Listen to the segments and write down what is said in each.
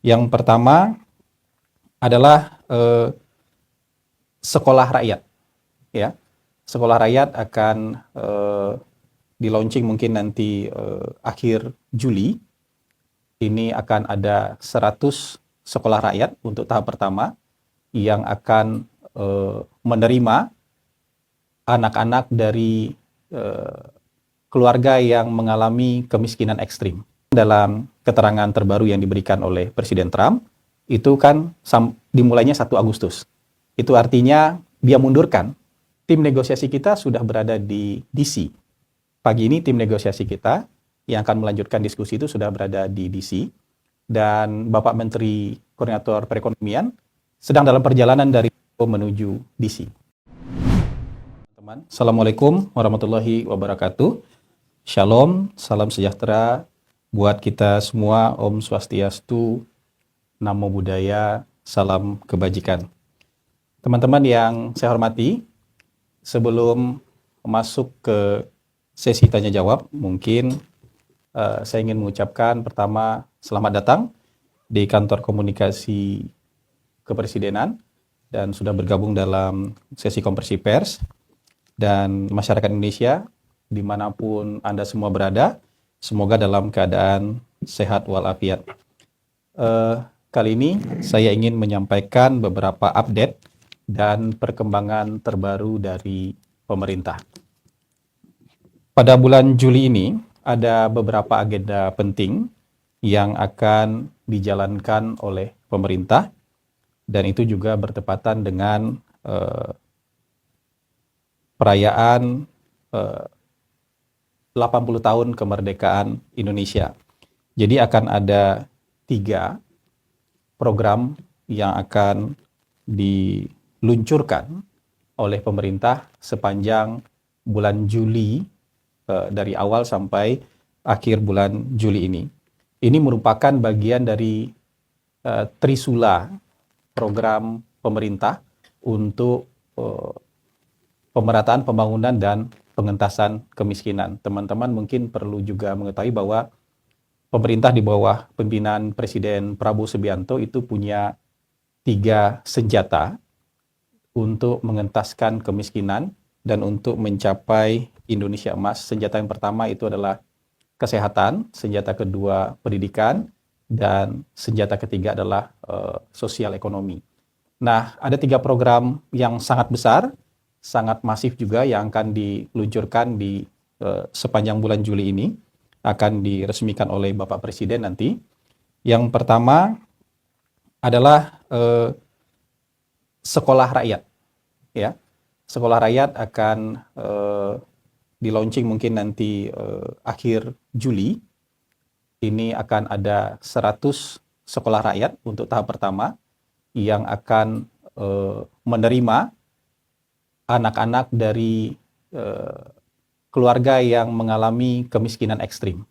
Yang pertama adalah sekolah rakyat, ya. Sekolah rakyat akan di-launching mungkin nanti akhir Juli. Ini akan ada 100 sekolah rakyat untuk tahap pertama yang akan menerima anak-anak dari keluarga yang mengalami kemiskinan ekstrim. Dalam keterangan terbaru yang diberikan oleh Presiden Trump, itu kan dimulainya 1 Agustus. Itu artinya dia mundurkan. Tim negosiasi kita sudah berada di DC. Pagi ini tim negosiasi kita yang akan melanjutkan diskusi itu sudah berada di DC. Dan Bapak Menteri Koordinator Perekonomian sedang dalam perjalanan dari menuju DC. Teman, Assalamualaikum warahmatullahi wabarakatuh. Shalom, salam sejahtera buat kita semua. Om Swastiastu, Namo Buddhaya, salam kebajikan. Teman-teman yang saya hormati, sebelum masuk ke sesi tanya jawab, mungkin saya ingin mengucapkan pertama selamat datang di kantor komunikasi kepresidenan dan sudah bergabung dalam sesi konferensi pers. Dan masyarakat Indonesia dimanapun Anda semua berada, semoga dalam keadaan sehat walafiat. Kali ini saya ingin menyampaikan beberapa update dan perkembangan terbaru dari pemerintah. Pada bulan Juli ini ada beberapa agenda penting yang akan dijalankan oleh pemerintah, dan itu juga bertepatan dengan perayaan 80 tahun kemerdekaan Indonesia. Jadi akan ada 3 program yang akan diluncurkan oleh pemerintah sepanjang bulan Juli, dari awal sampai akhir bulan Juli ini. Ini merupakan bagian dari trisula program pemerintah untuk pemerataan pembangunan dan pengentasan kemiskinan. Teman-teman mungkin perlu juga mengetahui bahwa pemerintah di bawah pimpinan Presiden Prabowo Subianto itu punya 3 senjata untuk mengentaskan kemiskinan dan untuk mencapai Indonesia Emas. Senjata yang pertama itu adalah kesehatan, senjata kedua pendidikan, dan senjata ketiga adalah sosial ekonomi. Nah, ada 3 program yang sangat besar, sangat masif juga yang akan diluncurkan di sepanjang bulan Juli ini, akan diresmikan oleh Bapak Presiden nanti. Yang pertama adalah sekolah rakyat, ya. Sekolah rakyat akan di-launching mungkin nanti akhir Juli. Ini akan ada 100 sekolah rakyat untuk tahap pertama yang akan menerima anak-anak dari keluarga yang mengalami kemiskinan ekstrim.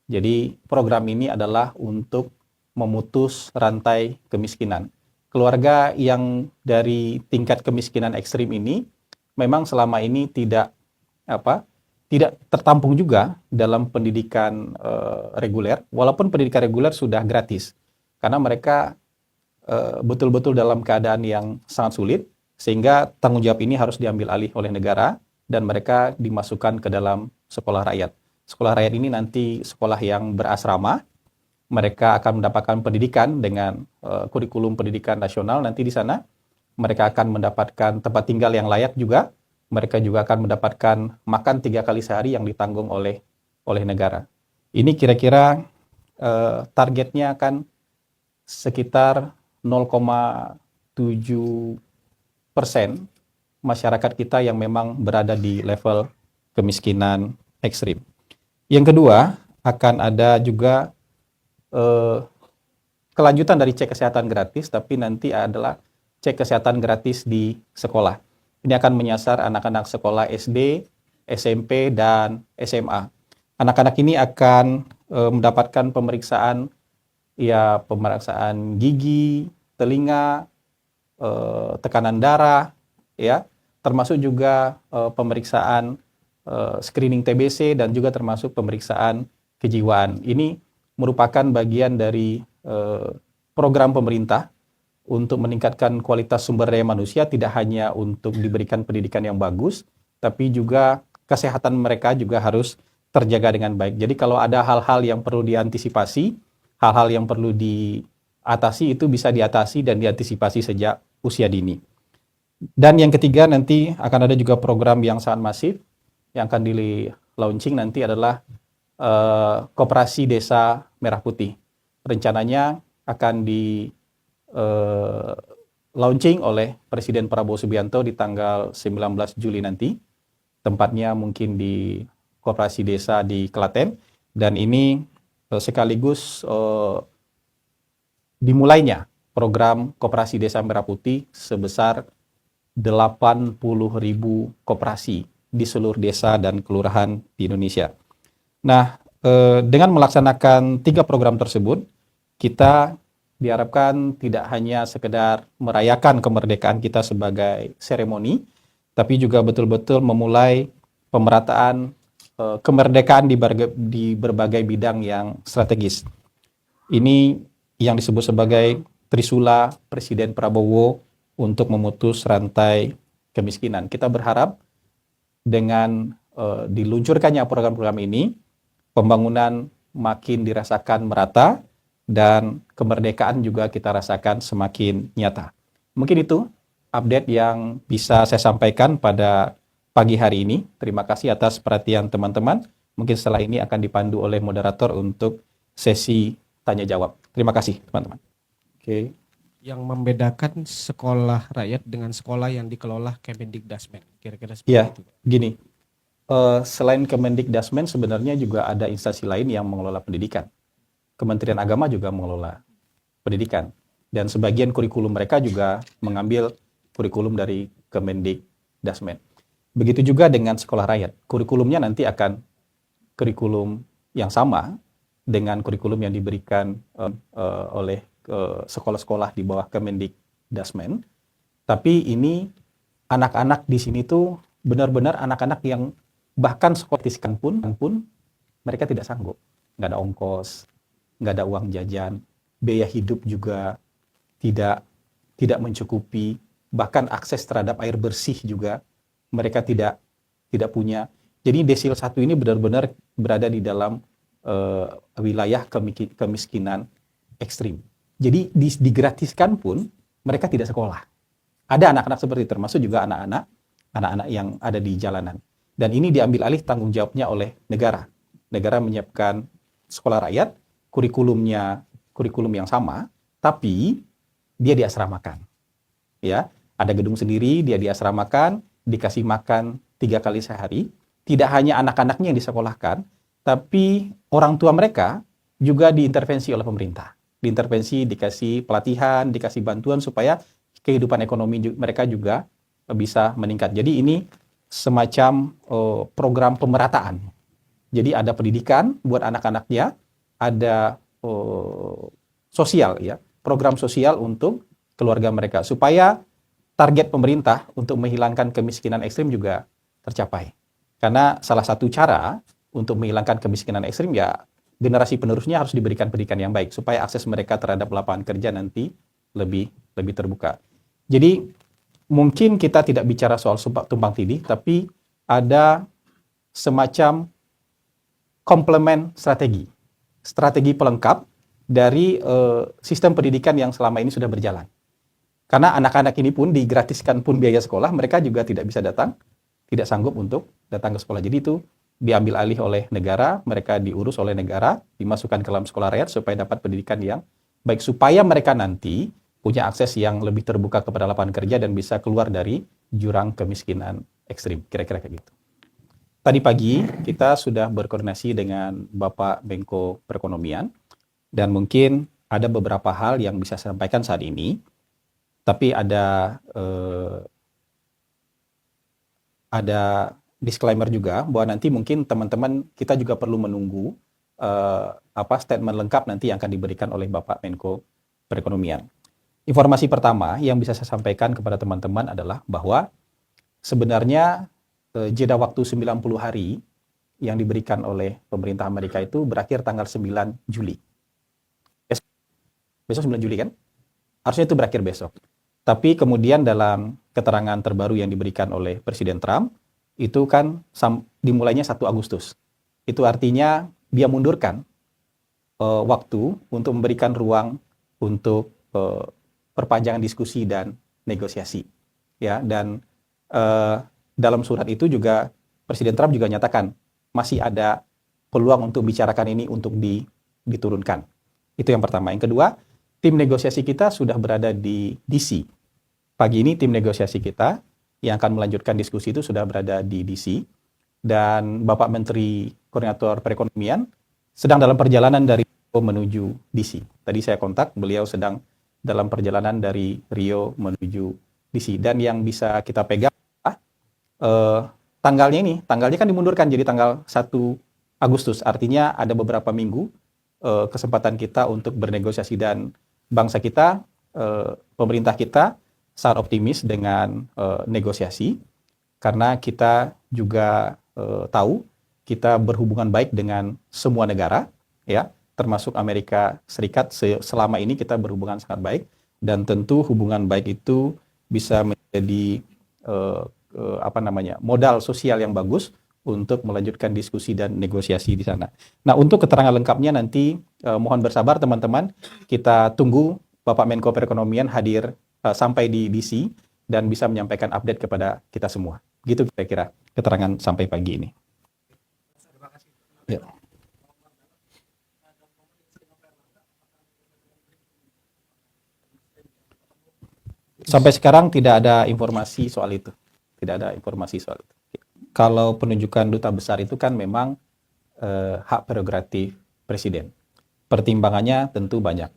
Jadi program ini adalah untuk memutus rantai kemiskinan. Keluarga yang dari tingkat kemiskinan ekstrim ini memang selama ini tidak tertampung juga dalam pendidikan reguler, walaupun pendidikan reguler sudah gratis, karena mereka betul-betul dalam keadaan yang sangat sulit, sehingga tanggung jawab ini harus diambil alih oleh negara dan mereka dimasukkan ke dalam sekolah rakyat. Sekolah rakyat ini nanti sekolah yang berasrama. Mereka akan mendapatkan pendidikan dengan kurikulum pendidikan nasional. Nanti di sana mereka akan mendapatkan tempat tinggal yang layak juga. Mereka juga akan mendapatkan makan 3 kali sehari yang ditanggung oleh negara. Ini kira-kira targetnya akan sekitar 0,7% masyarakat kita yang memang berada di level kemiskinan ekstrim. Yang kedua, akan ada juga kelanjutan dari cek kesehatan gratis, tapi nanti adalah cek kesehatan gratis di sekolah. Ini akan menyasar anak-anak sekolah SD, SMP, dan SMA. Anak-anak ini akan mendapatkan pemeriksaan gigi, telinga, tekanan darah, ya, termasuk juga pemeriksaan screening TBC dan juga termasuk pemeriksaan kejiwaan. Ini merupakan bagian dari program pemerintah untuk meningkatkan kualitas sumber daya manusia, tidak hanya untuk diberikan pendidikan yang bagus, tapi juga kesehatan mereka juga harus terjaga dengan baik. Jadi kalau ada hal-hal yang perlu diantisipasi, hal-hal yang perlu diatasi, itu bisa diatasi dan diantisipasi sejak usia dini. Dan yang ketiga, nanti akan ada juga program yang sangat masif yang akan di-launching nanti adalah Koperasi Desa Merah Putih. Rencananya akan di launching oleh Presiden Prabowo Subianto di tanggal 19 Juli nanti. Tempatnya mungkin di Koperasi Desa di Klaten. Dan ini sekaligus dimulainya program Koperasi Desa Merah Putih sebesar 80.000 koperasi di seluruh desa dan kelurahan di Indonesia. Nah, dengan melaksanakan 3 program tersebut, kita diharapkan tidak hanya sekedar merayakan kemerdekaan kita sebagai seremoni, tapi juga betul-betul memulai pemerataan kemerdekaan di berbagai bidang yang strategis. Ini yang disebut sebagai Trisula Presiden Prabowo untuk memutus rantai kemiskinan. Kita berharap dengan diluncurkannya program-program ini, pembangunan makin dirasakan merata, dan kemerdekaan juga kita rasakan semakin nyata. Mungkin itu update yang bisa saya sampaikan pada pagi hari ini. Terima kasih atas perhatian teman-teman. Mungkin setelah ini akan dipandu oleh moderator untuk sesi tanya jawab. Terima kasih teman-teman. Oke. Yang membedakan sekolah rakyat dengan sekolah yang dikelola Kemendikdasmen, kira-kira seperti Ya, itu. gini. Selain Kemendikdasmen, sebenarnya juga ada instansi lain yang mengelola pendidikan. Kementerian Agama juga mengelola pendidikan. Dan sebagian kurikulum mereka juga mengambil kurikulum dari Kemendikdasmen. Begitu juga dengan sekolah rakyat. Kurikulumnya nanti akan kurikulum yang sama dengan kurikulum yang diberikan oleh sekolah-sekolah di bawah Kemendikdasmen. Tapi ini anak-anak di sini tuh benar-benar anak-anak yang bahkan sekolah pun mereka tidak sanggup. Nggak ada ongkos, nggak ada uang jajan, biaya hidup juga tidak mencukupi, bahkan akses terhadap air bersih juga mereka tidak punya. Jadi desil 1 ini benar-benar berada di dalam wilayah kemiskinan ekstrim. Jadi digratiskan pun mereka tidak sekolah. Ada anak-anak seperti itu, termasuk juga anak-anak yang ada di jalanan. Dan ini diambil alih tanggung jawabnya oleh negara. Negara menyiapkan sekolah rakyat, kurikulum yang sama, tapi dia diasramakan. Ya, ada gedung sendiri, dia diasramakan, dikasih makan 3 kali sehari. Tidak hanya anak-anaknya yang disekolahkan, tapi orang tua mereka juga diintervensi oleh pemerintah. Diintervensi, dikasih pelatihan, dikasih bantuan supaya kehidupan ekonomi mereka juga bisa meningkat. Jadi ini semacam program pemerataan. Jadi ada pendidikan buat anak-anaknya, ada sosial ya, program sosial untuk keluarga mereka supaya target pemerintah untuk menghilangkan kemiskinan ekstrim juga tercapai. Karena salah satu cara untuk menghilangkan kemiskinan ekstrim ya generasi penerusnya harus diberikan pendidikan yang baik supaya akses mereka terhadap lapangan kerja nanti lebih terbuka. Jadi mungkin kita tidak bicara soal tumpang tindih, tapi ada semacam komplement strategi pelengkap dari sistem pendidikan yang selama ini sudah berjalan. Karena anak-anak ini pun digratiskan pun biaya sekolah, mereka juga tidak bisa datang, tidak sanggup untuk datang ke sekolah. Jadi itu diambil alih oleh negara, mereka diurus oleh negara, dimasukkan ke dalam sekolah rakyat supaya dapat pendidikan yang baik, supaya mereka nanti punya akses yang lebih terbuka kepada lapangan kerja dan bisa keluar dari jurang kemiskinan ekstrim. Kira-kira kayak gitu. Tadi pagi kita sudah berkoordinasi dengan Bapak Menko Perekonomian dan mungkin ada beberapa hal yang bisa saya sampaikan saat ini. Tapi ada disclaimer juga bahwa nanti mungkin teman-teman kita juga perlu menunggu statement lengkap nanti yang akan diberikan oleh Bapak Menko Perekonomian. Informasi pertama yang bisa saya sampaikan kepada teman-teman adalah bahwa sebenarnya jeda waktu 90 hari yang diberikan oleh pemerintah Amerika itu berakhir tanggal 9 Juli. Besok 9 Juli kan? Harusnya itu berakhir besok. Tapi kemudian dalam keterangan terbaru yang diberikan oleh Presiden Trump, itu kan dimulainya 1 Agustus. Itu artinya dia mundurkan waktu untuk memberikan ruang untuk perpanjangan diskusi dan negosiasi. Ya, dan dalam surat itu juga Presiden Trump juga nyatakan masih ada peluang untuk bicarakan ini untuk diturunkan. Itu yang pertama. Yang kedua, tim negosiasi kita sudah berada di DC. Pagi ini tim negosiasi kita yang akan melanjutkan diskusi itu sudah berada di DC. Dan Bapak Menteri Koordinator Perekonomian sedang dalam perjalanan dari Rio menuju DC. Tadi saya kontak, beliau sedang dalam perjalanan dari Rio menuju DC. Dan yang bisa kita pegang, tanggalnya kan dimundurkan jadi tanggal 1 Agustus. Artinya ada beberapa minggu kesempatan kita untuk bernegosiasi, dan bangsa kita, pemerintah kita sangat optimis dengan negosiasi, karena kita juga tahu kita berhubungan baik dengan semua negara, ya, termasuk Amerika Serikat. Selama ini kita berhubungan sangat baik, dan tentu hubungan baik itu bisa menjadi modal sosial yang bagus untuk melanjutkan diskusi dan negosiasi di sana. Nah, untuk keterangan lengkapnya nanti mohon bersabar teman-teman, kita tunggu Bapak Menko Perekonomian hadir sampai di DC dan bisa menyampaikan update kepada kita semua. Gitu kira-kira keterangan sampai pagi ini. Ya. Sampai sekarang tidak ada informasi soal itu. Tidak ada informasi soal itu. Kalau penunjukan duta besar itu kan memang hak prerogatif presiden. Pertimbangannya tentu banyak.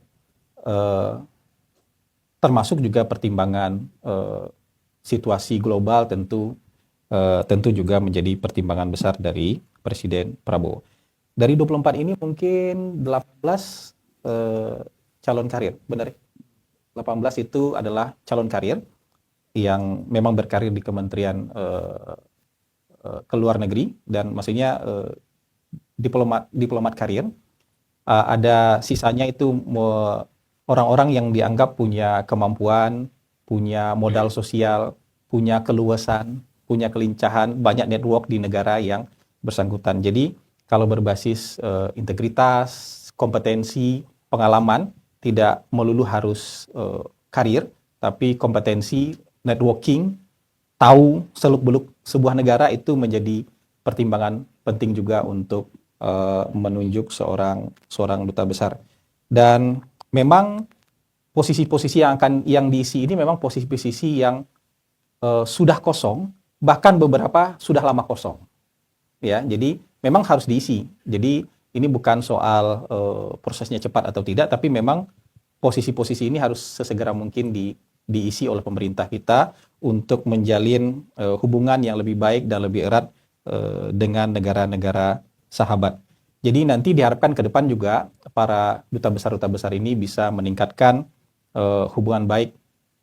Termasuk juga pertimbangan situasi global tentu juga menjadi pertimbangan besar dari Presiden Prabowo. Dari 24 ini mungkin 18 calon karir, benar ya? 18 itu adalah calon karir yang memang berkarir di Kementerian ke luar negeri, dan maksudnya diplomat karir. Ada sisanya itu orang-orang yang dianggap punya kemampuan, punya modal sosial, punya keluasan, punya kelincahan, banyak network di negara yang bersangkutan. Jadi kalau berbasis integritas, kompetensi, pengalaman, tidak melulu harus karir, tapi kompetensi, networking, tahu seluk-beluk sebuah negara itu menjadi pertimbangan penting juga untuk menunjuk seorang duta besar. Dan memang posisi-posisi yang diisi ini memang posisi-posisi yang sudah kosong, bahkan beberapa sudah lama kosong. Ya, jadi memang harus diisi. Jadi ini bukan soal prosesnya cepat atau tidak, tapi memang posisi-posisi ini harus sesegera mungkin diisi oleh pemerintah kita untuk menjalin hubungan yang lebih baik dan lebih erat dengan negara-negara sahabat. Jadi nanti diharapkan ke depan juga para duta besar ini bisa meningkatkan hubungan baik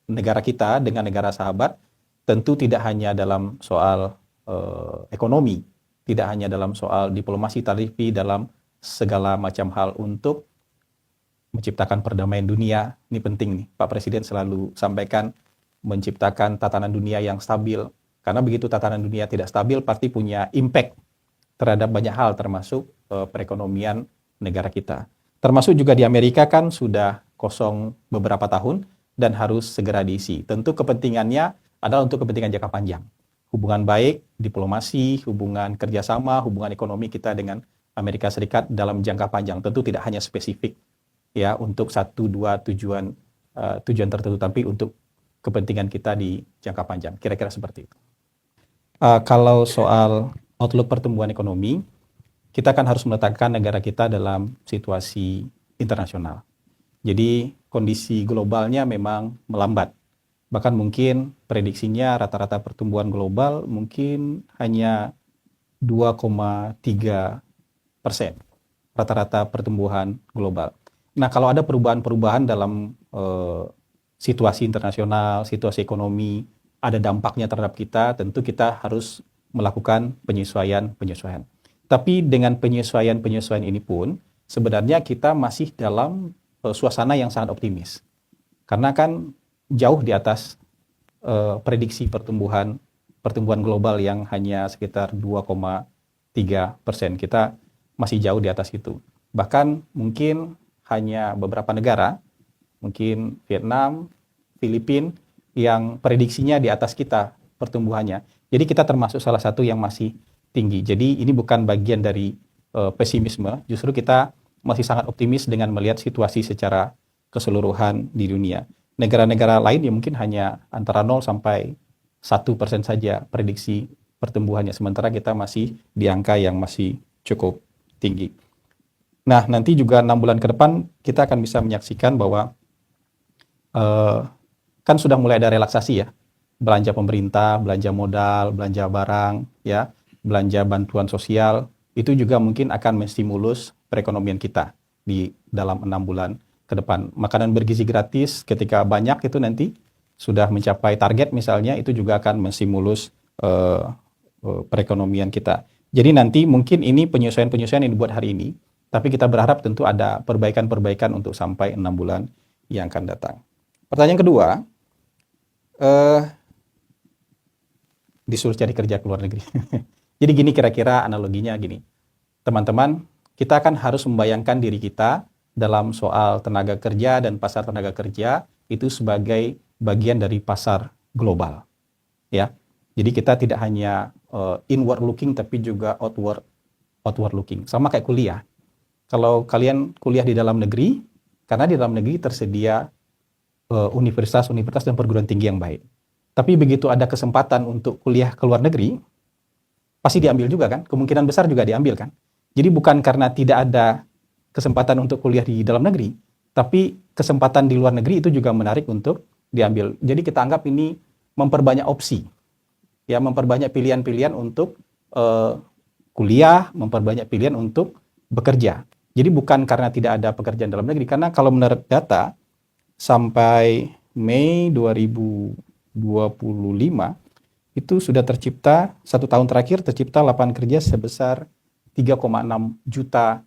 negara kita dengan negara sahabat, tentu tidak hanya dalam soal ekonomi, tidak hanya dalam soal diplomasi, tapi dalam segala macam hal untuk menciptakan perdamaian dunia. Ini penting nih, Pak Presiden selalu sampaikan menciptakan tatanan dunia yang stabil. Karena begitu tatanan dunia tidak stabil, pasti punya impact terhadap banyak hal, termasuk perekonomian negara kita. Termasuk juga di Amerika kan sudah kosong beberapa tahun dan harus segera diisi. Tentu kepentingannya adalah untuk kepentingan jangka panjang. Hubungan baik, diplomasi, hubungan kerjasama, hubungan ekonomi kita dengan Amerika Serikat dalam jangka panjang. Tentu tidak hanya spesifik ya untuk 1-2 tujuan tertentu, tapi untuk kepentingan kita di jangka panjang. Kira-kira seperti itu. Kalau soal outlook pertumbuhan ekonomi, kita kan harus meletakkan negara kita dalam situasi internasional. Jadi kondisi globalnya memang melambat. Bahkan mungkin prediksinya rata-rata pertumbuhan global mungkin hanya 2,3%. Rata-rata pertumbuhan global. Nah, kalau ada perubahan-perubahan dalam situasi internasional, situasi ekonomi, ada dampaknya terhadap kita, tentu kita harus melakukan penyesuaian. Tapi dengan penyesuaian ini pun, sebenarnya kita masih dalam suasana yang sangat optimis. Karena kan jauh di atas prediksi pertumbuhan global yang hanya sekitar 2,3%. Kita masih jauh di atas itu. Bahkan mungkin hanya beberapa negara, mungkin Vietnam, Filipina, yang prediksinya di atas kita pertumbuhannya. Jadi kita termasuk salah satu yang masih tinggi. Jadi ini bukan bagian dari pesimisme, justru kita masih sangat optimis dengan melihat situasi secara keseluruhan di dunia. Negara-negara lain ya mungkin hanya antara 0 sampai 1% saja prediksi pertumbuhannya, sementara kita masih di angka yang masih cukup tinggi. Nah, nanti juga 6 bulan ke depan kita akan bisa menyaksikan bahwa kan sudah mulai ada relaksasi ya, belanja pemerintah, belanja modal, belanja barang, ya, belanja bantuan sosial, itu juga mungkin akan menstimulus perekonomian kita di dalam 6 bulan ke depan. Makanan bergizi gratis ketika banyak itu nanti sudah mencapai target misalnya, itu juga akan menstimulus perekonomian kita. Jadi nanti mungkin ini penyesuaian-penyesuaian yang dibuat hari ini, tapi kita berharap tentu ada perbaikan-perbaikan untuk sampai 6 bulan yang akan datang. Pertanyaan kedua, disuruh cari kerja ke luar negeri. Jadi gini kira-kira analoginya gini. Teman-teman, kita kan harus membayangkan diri kita dalam soal tenaga kerja dan pasar tenaga kerja itu sebagai bagian dari pasar global. Ya. Jadi kita tidak hanya inward looking tapi juga outward looking. Sama kayak kuliah. Kalau kalian kuliah di dalam negeri, karena di dalam negeri tersedia universitas dan perguruan tinggi yang baik. Tapi begitu ada kesempatan untuk kuliah ke luar negeri, pasti diambil juga kan? Kemungkinan besar juga diambil kan? Jadi bukan karena tidak ada kesempatan untuk kuliah di dalam negeri, tapi kesempatan di luar negeri itu juga menarik untuk diambil. Jadi kita anggap ini memperbanyak opsi, ya, memperbanyak pilihan-pilihan untuk kuliah, memperbanyak pilihan untuk bekerja. Jadi bukan karena tidak ada pekerjaan dalam negeri, karena kalau menurut data sampai Mei 2025 itu sudah tercipta, 1 tahun terakhir tercipta lapangan kerja sebesar 3,6 juta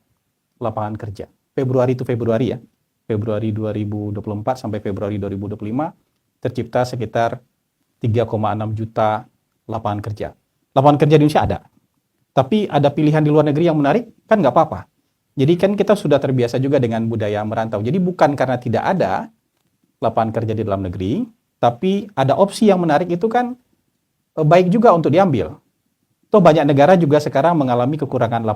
lapangan kerja. Februari ya. Februari 2024 sampai Februari 2025 tercipta sekitar 3,6 juta lapangan kerja. Lapangan kerja di Indonesia ada. Tapi ada pilihan di luar negeri yang menarik, kan nggak apa-apa. Jadi kan kita sudah terbiasa juga dengan budaya merantau. Jadi bukan karena tidak ada lapangan kerja di dalam negeri, tapi ada opsi yang menarik itu kan baik juga untuk diambil. Toh banyak negara juga sekarang mengalami kekurangan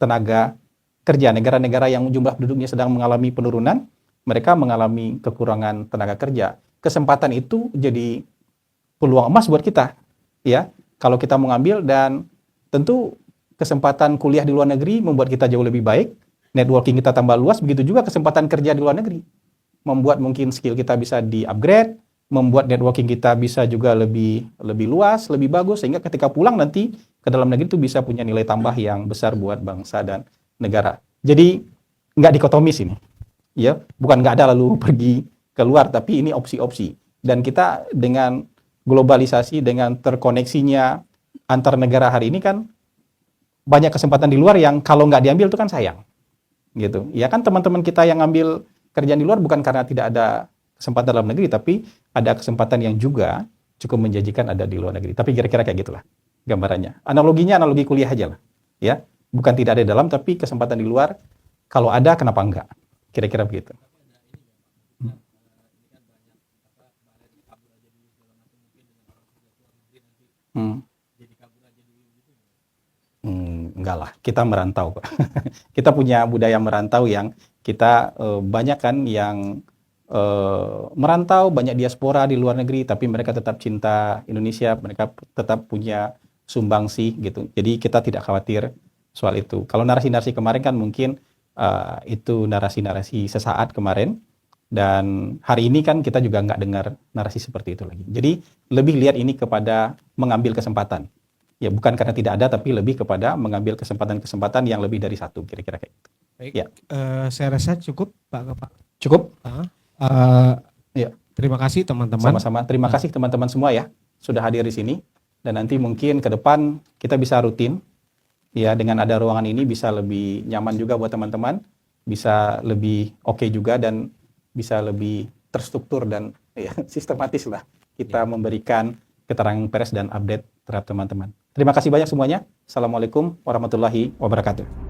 tenaga kerja. Negara-negara yang jumlah penduduknya sedang mengalami penurunan, mereka mengalami kekurangan tenaga kerja. Kesempatan itu jadi peluang emas buat kita, ya. Kalau kita mengambil, dan tentu kesempatan kuliah di luar negeri membuat kita jauh lebih baik, networking kita tambah luas, begitu juga kesempatan kerja di luar negeri. Membuat mungkin skill kita bisa di-upgrade, membuat networking kita bisa juga lebih luas, lebih bagus, sehingga ketika pulang nanti ke dalam negeri itu bisa punya nilai tambah yang besar buat bangsa dan negara. Jadi nggak dikotomis ini, ya, bukan nggak ada lalu pergi keluar, tapi ini opsi-opsi. Dan kita dengan globalisasi, dengan terkoneksinya antar negara hari ini kan banyak kesempatan di luar yang kalau nggak diambil itu kan sayang, gitu. Ya kan teman-teman kita yang ngambil kerjaan di luar bukan karena tidak ada kesempatan dalam negeri, tapi ada kesempatan yang juga cukup menjanjikan ada di luar negeri. Tapi kira-kira kayak gitulah gambarannya. Analoginya analogi kuliah aja lah, ya. Bukan tidak ada di dalam, tapi kesempatan di luar kalau ada kenapa enggak? Kira-kira begitu. Enggak lah, kita merantau Pak. Kita punya budaya merantau yang kita banyak kan yang merantau, banyak diaspora di luar negeri, tapi mereka tetap cinta Indonesia, mereka tetap punya sumbangsih gitu. Jadi kita tidak khawatir soal itu. Kalau narasi-narasi kemarin kan mungkin itu narasi-narasi sesaat kemarin, dan hari ini kan kita juga nggak dengar narasi seperti itu lagi. Jadi lebih lihat ini kepada mengambil kesempatan. Ya bukan karena tidak ada, tapi lebih kepada mengambil kesempatan-kesempatan yang lebih dari satu, kira-kira kayak gitu. Baik, Ya. Saya rasa cukup Pak. Cukup? Ya. Terima kasih teman-teman. Sama-sama. Terima kasih teman-teman semua ya sudah hadir di sini. Dan nanti mungkin ke depan kita bisa rutin ya, dengan ada ruangan ini bisa lebih nyaman juga buat teman-teman. bisa lebih oke juga dan bisa lebih terstruktur dan ya, sistematis lah kita memberikan keterangan pers dan update terhadap teman-teman. Terima kasih banyak semuanya. Assalamualaikum warahmatullahi wabarakatuh.